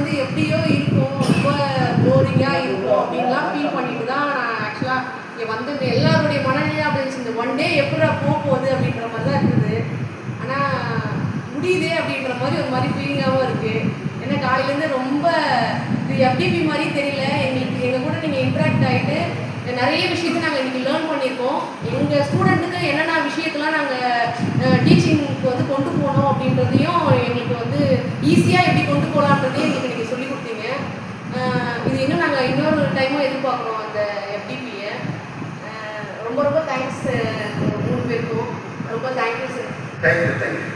வந்து எப்படியோ இருக்கும், ரொம்ப போரிங்காக இருக்கும் அப்படின்லாம் ஃபீல் பண்ணிட்டு தான் நான் ஆக்சுவலாக இங்கே வந்து எல்லாருடைய மனநிலையாக அப்படி இருந்துச்சு. இந்த ஒன் டே எப்படா போகுது அப்படின்ற மாதிரி தான் இருக்குது. ஆனால் முடியுதே அப்படின்ற மாதிரி ஒரு மாதிரி ஃபீலிங்காகவும் இருக்குது. ஏன்னா காலையிலேருந்து ரொம்ப இது எஃப்டிபி மாதிரி தெரியல. எங்கள் கூட நீங்கள் இன்ட்ராக்ட் ஆகிட்டு நிறைய விஷயத்தை நாங்கள் இன்றைக்கி லேர்ன் பண்ணியிருக்கோம். எங்கள் ஸ்டூடெண்ட்டுக்கு என்னென்ன விஷயத்தெல்லாம் நாங்கள் டீச்சிங்க்கு வந்து கொண்டு போனோம் அப்படின்றதையும் எங்களுக்கு வந்து ஈஸியாக எப்படி கொண்டு போகலான்றதையும் எங்களுக்கு நீங்கள் சொல்லிக் கொடுத்தீங்க. இது இன்னும் நாங்கள் இன்னொரு டைமும் எதிர்பார்க்குறோம் அந்த எஃப்டிபியை. ரொம்ப ரொம்ப தேங்க்ஸ் 3 பேருக்கும். ரொம்ப தேங்க்யூ சார். தேங்க்யூ.